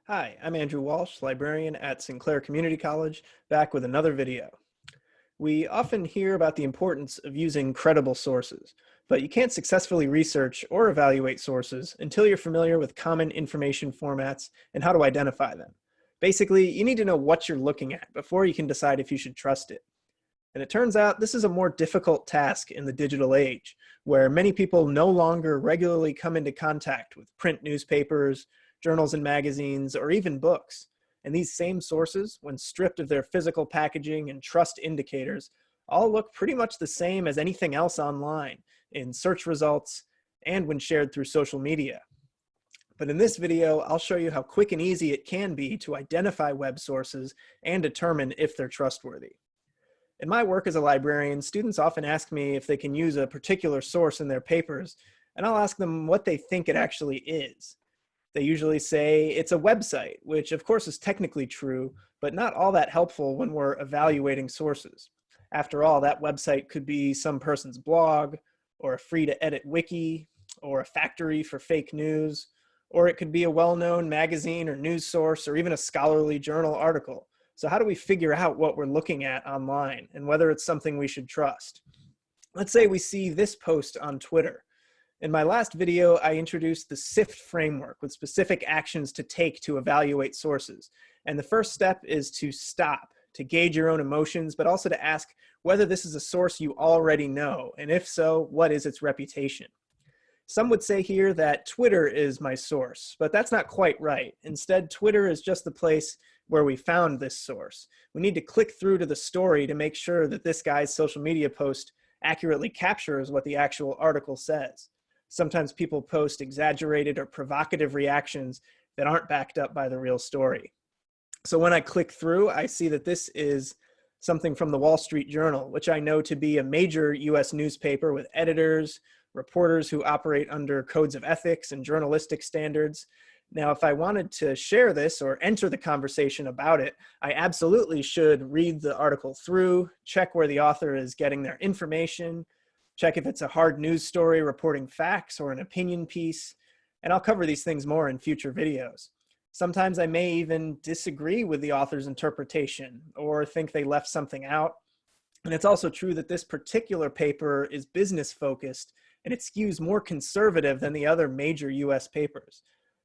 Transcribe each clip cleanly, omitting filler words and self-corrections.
Hi, I'm Andrew Walsh, librarian at Sinclair Community College, back with another video. We often hear about the importance of using credible sources, but you can't successfully research or evaluate sources until you're familiar with common information formats and how to identify them. Basically, you need to know what you're looking at before you can decide if you should trust it. And it turns out this is a more difficult task in the digital age, where many people no longer regularly come into contact with print newspapers, journals and magazines, or even books. And these same sources, when stripped of their physical packaging and trust indicators, all look pretty much the same as anything else online, in search results and when shared through social media. But in this video, I'll show you how quick and easy it can be to identify web sources and determine if they're trustworthy. In my work as a librarian, students often ask me if they can use a particular source in their papers, and I'll ask them what they think it actually is. They usually say it's a website, which of course is technically true, but not all that helpful when we're evaluating sources. After all, that website could be some person's blog, or a free-to-edit wiki, or a factory for fake news, or it could be a well-known magazine or news source, or even a scholarly journal article. So how do we figure out what we're looking at online and whether it's something we should trust? Let's say we see this post on Twitter. In my last video, I introduced the SIFT framework with specific actions to take to evaluate sources. And the first step is to stop, to gauge your own emotions, but also to ask whether this is a source you already know, and if so, what is its reputation? Some would say here that Twitter is my source, but that's not quite right. Instead, Twitter is just the place where we found this source. We need to click through to the story to make sure that this guy's social media post accurately captures what the actual article says. Sometimes people post exaggerated or provocative reactions that aren't backed up by the real story. So when I click through, I see that this is something from the Wall Street Journal, which I know to be a major US newspaper with editors, reporters who operate under codes of ethics and journalistic standards. Now, if I wanted to share this or enter the conversation about it, I absolutely should read the article through, check where the author is getting their information, check if it's a hard news story reporting facts or an opinion piece, and I'll cover these things more in future videos. Sometimes I may even disagree with the author's interpretation or think they left something out. And it's also true that this particular paper is business focused and it skews more conservative than the other major US papers.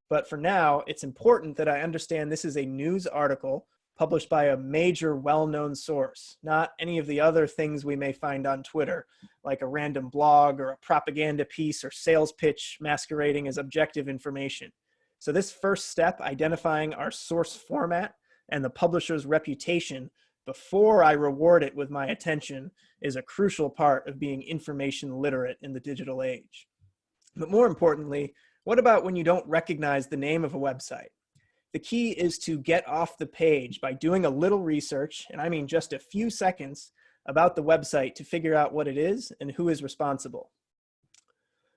But for now, it's important that I understand this is a news article published by a major well-known source, not any of the other things we may find on Twitter, like a random blog or a propaganda piece or sales pitch masquerading as objective information. So this first step, identifying our source format and the publisher's reputation before I reward it with my attention, is a crucial part of being information literate in the digital age. But more importantly, what about when you don't recognize the name of a website? The key is to get off the page by doing a little research, and I mean just a few seconds, about the website to figure out what it is and who is responsible.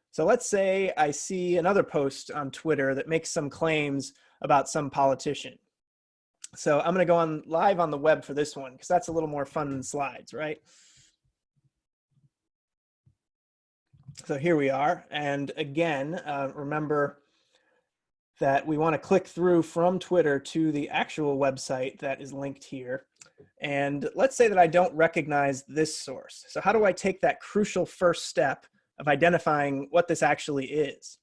So let's say I see another post on Twitter that makes some claims about some politician. So I'm going to go on live on the web for this one because that's a little more fun than slides, right? So here we are. And again, remember that we want to click through from Twitter to the actual website that is linked here. And let's say that I don't recognize this source. So how do I take that crucial first step of identifying what this actually is?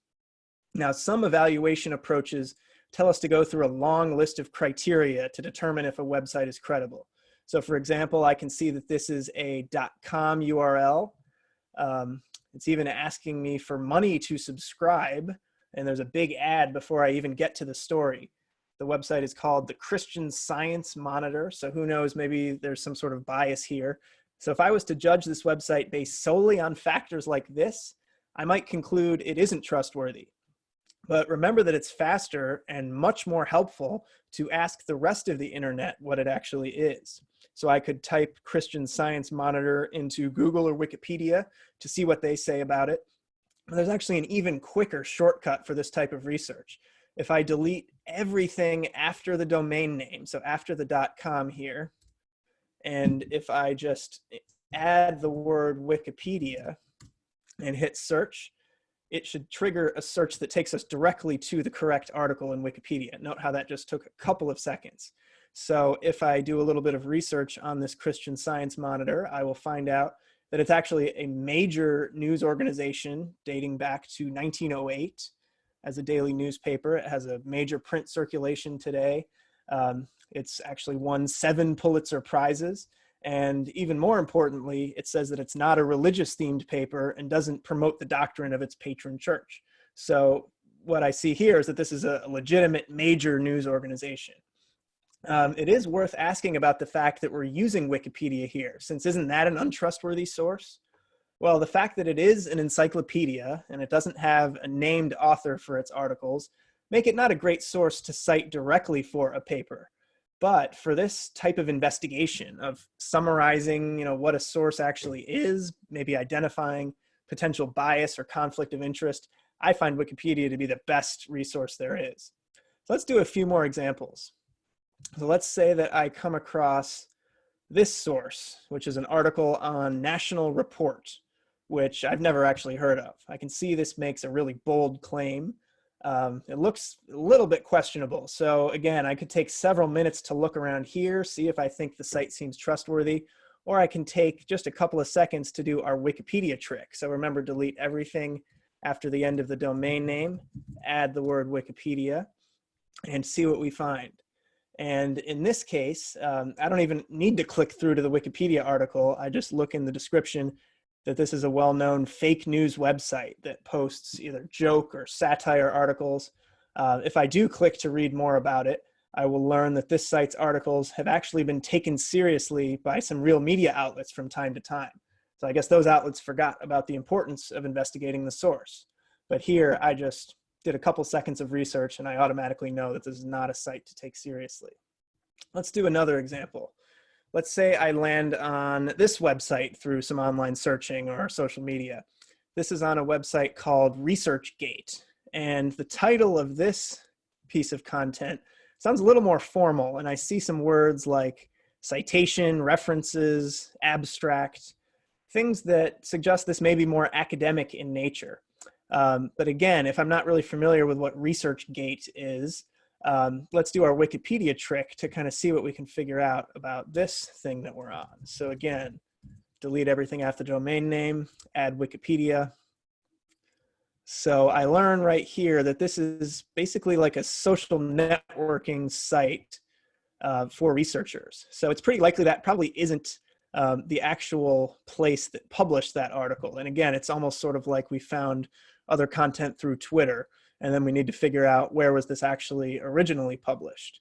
Now, some evaluation approaches tell us to go through a long list of criteria to determine if a website is credible. So for example, I can see that this is a .com URL. It's even asking me for money to subscribe, and there's a big ad before I even get to the story. The website is called the Christian Science Monitor, so who knows, maybe there's some sort of bias here. So if I was to judge this website based solely on factors like this, I might conclude it isn't trustworthy. But remember that it's faster and much more helpful to ask the rest of the internet what it actually is. So I could type Christian Science Monitor into Google or Wikipedia to see what they say about it. There's actually an even quicker shortcut for this type of research. If I delete everything after the domain name, so after the .com here, and if I just add the word Wikipedia and hit search, it should trigger a search that takes us directly to the correct article in Wikipedia. Note how that just took a couple of seconds. So if I do a little bit of research on this Christian Science Monitor, I will find out that it's actually a major news organization dating back to 1908 as a daily newspaper. It has a major print circulation today. It's actually won 7 Pulitzer Prizes. And even more importantly, it says that it's not a religious themed paper and doesn't promote the doctrine of its patron church. So what I see here is that this is a legitimate major news organization. It is worth asking about the fact that we're using Wikipedia here, since isn't that an untrustworthy source? Well, the fact that it is an encyclopedia and it doesn't have a named author for its articles make it not a great source to cite directly for a paper. But for this type of investigation of summarizing, what a source actually is, maybe identifying potential bias or conflict of interest, I find Wikipedia to be the best resource there is. So let's do a few more examples. So let's say that I come across this source, which is an article on National Report, which I've never actually heard of. I can see this makes a really bold claim. It looks a little bit questionable. So again, I could take several minutes to look around here, see if I think the site seems trustworthy, or I can take just a couple of seconds to do our Wikipedia trick. So remember, delete everything after the end of the domain name, add the word Wikipedia, and see what we find. And in this case, I don't even need to click through to the Wikipedia article. I just look in the description that this is a well-known fake news website that posts either joke or satire articles. If I do click to read more about it, I will learn that this site's articles have actually been taken seriously by some real media outlets from time to time. So I guess those outlets forgot about the importance of investigating the source. But here, I just did a couple seconds of research and I automatically know that this is not a site to take seriously. Let's do another example. Let's say I land on this website through some online searching or social media. This is on a website called ResearchGate. And the title of this piece of content sounds a little more formal. And I see some words like citation, references, abstract, things that suggest this may be more academic in nature. But again, if I'm not really familiar with what ResearchGate is, let's do our Wikipedia trick to kind of see what we can figure out about this thing that we're on. So again, delete everything after the domain name, add Wikipedia. So I learn right here that this is basically like a social networking site for researchers. So it's pretty likely that probably isn't the actual place that published that article. And again, it's almost sort of like we found other content through Twitter, and then we need to figure out where was this actually originally published.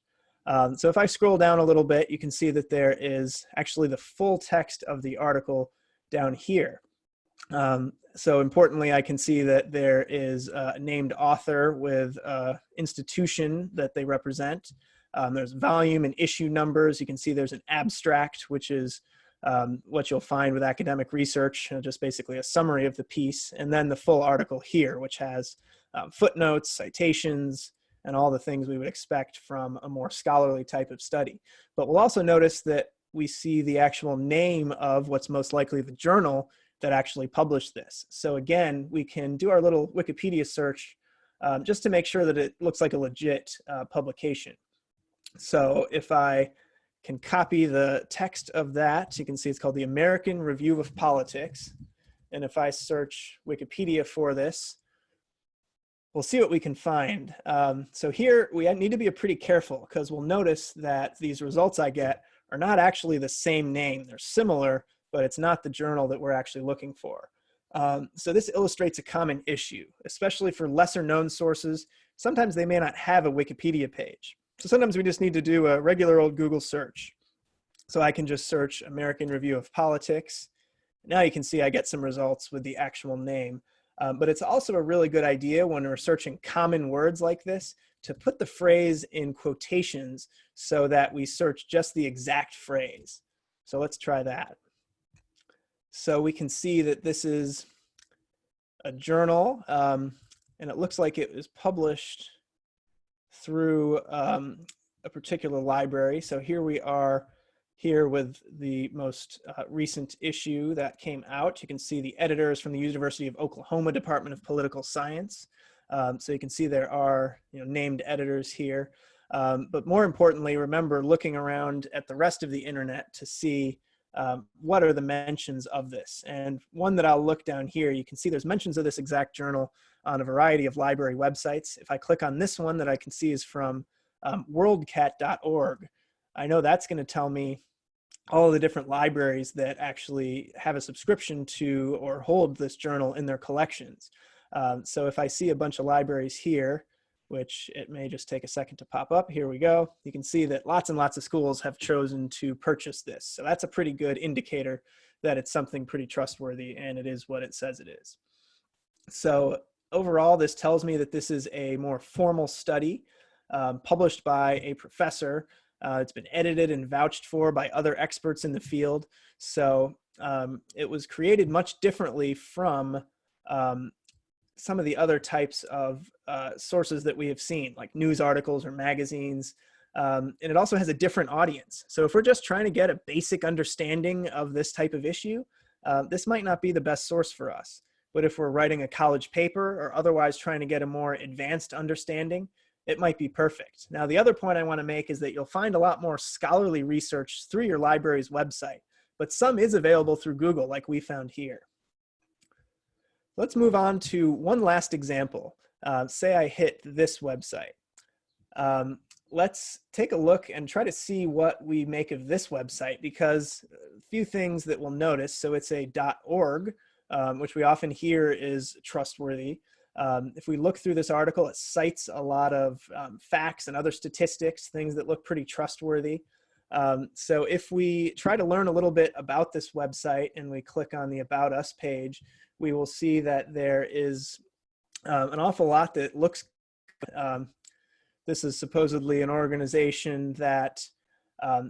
So if I scroll down a little bit, you can see that there is actually the full text of the article down here. So importantly, I can see that there is a named author with institution that they represent. There's volume and issue numbers. You can see there's an abstract, which is what you'll find with academic research, just basically a summary of the piece, and then the full article here, which has footnotes, citations, and all the things we would expect from a more scholarly type of study. But we'll also notice that we see the actual name of what's most likely the journal that actually published this. So again, we can do our little Wikipedia search just to make sure that it looks like a legit publication. So if I can copy the text of that, you can see it's called the American Review of Politics. And if I search Wikipedia for this, we'll see what we can find. So here we need to be pretty careful because we'll notice that these results I get are not actually the same name. They're similar, but it's not the journal that we're actually looking for. So this illustrates a common issue, especially for lesser known sources. Sometimes they may not have a Wikipedia page. So sometimes we just need to do a regular old Google search. So I can just search American Review of Politics. Now you can see I get some results with the actual name. But it's also a really good idea when we're searching common words like this to put the phrase in quotations so that we search just the exact phrase. So let's try that. So we can see that this is a journal, and it looks like it was published through a particular library. So here we are here with the most recent issue that came out. You can see the editors from the University of Oklahoma Department of Political Science. So you can see there are named editors here. But more importantly, remember looking around at the rest of the internet to see what are the mentions of this. And one that I'll look down here, you can see there's mentions of this exact journal on a variety of library websites. If I click on this one that I can see is from worldcat.org, I know that's going to tell me all of the different libraries that actually have a subscription to or hold this journal in their collections. So if I see a bunch of libraries here, which it may just take a second to pop up, here we go. You can see that lots and lots of schools have chosen to purchase this. So that's a pretty good indicator that it's something pretty trustworthy, and it is what it says it is. So overall, this tells me that this is a more formal study published by a professor. It's been edited and vouched for by other experts in the field. So it was created much differently from some of the other types of sources that we have seen, like news articles or magazines. And it also has a different audience. So if we're just trying to get a basic understanding of this type of issue, this might not be the best source for us. But if we're writing a college paper or otherwise trying to get a more advanced understanding, it might be perfect. Now, the other point I want to make is that you'll find a lot more scholarly research through your library's website, but some is available through Google, like we found here. Let's move on to one last example. Say I hit this website. Let's take a look and try to see what we make of this website, because a few things that we'll notice. So it's a .org, which we often hear is trustworthy. If we look through this article, it cites a lot of facts and other statistics, things that look pretty trustworthy. So if we try to learn a little bit about this website and we click on the About Us page, we will see that there is an awful lot that looks this is supposedly an organization that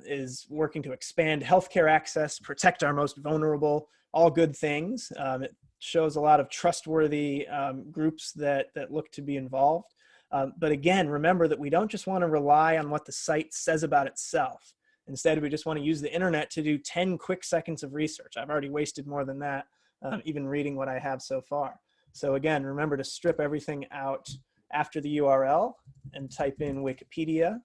is working to expand healthcare access, protect our most vulnerable, all good things. It shows a lot of trustworthy groups that look to be involved. But again, remember that we don't just want to rely on what the site says about itself. Instead, we just want to use the internet to do 10 quick seconds of research. I've already wasted more than that, even reading what I have so far. So again, remember to strip everything out after the URL and type in Wikipedia.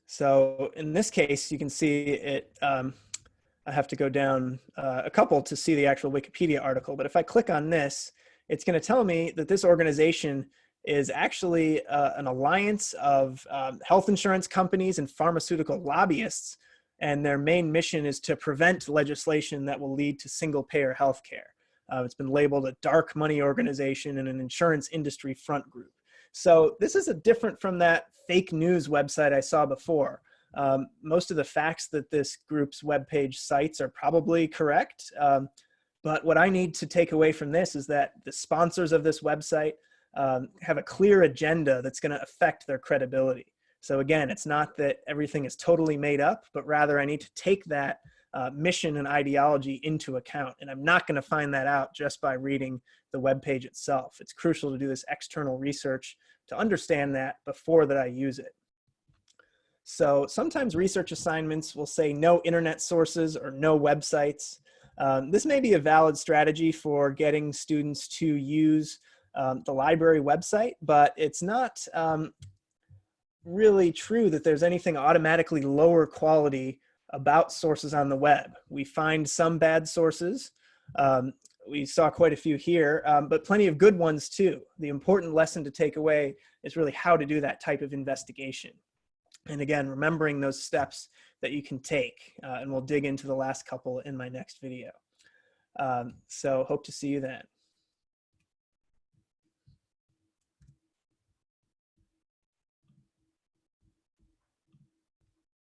So in this case, you can see it, I have to go down a couple to see the actual Wikipedia article, but if I click on this, it's going to tell me that this organization is actually an alliance of health insurance companies and pharmaceutical lobbyists, and their main mission is to prevent legislation that will lead to single-payer healthcare. It's been labeled a dark money organization and an insurance industry front group. So this is different from that fake news website I saw before. Most of the facts that this group's webpage cites are probably correct. But what I need to take away from this is that the sponsors of this website have a clear agenda that's going to affect their credibility. So again, it's not that everything is totally made up, but rather I need to take that mission and ideology into account. And I'm not going to find that out just by reading the webpage itself. It's crucial to do this external research to understand that before that I use it. So sometimes research assignments will say no internet sources or no websites. This may be a valid strategy for getting students to use the library website, but it's not really true that there's anything automatically lower quality about sources on the web. We find some bad sources. We saw quite a few here, but plenty of good ones too. The important lesson to take away is really how to do that type of investigation. And again, remembering those steps that you can take, and we'll dig into the last couple in my next video. So hope to see you then.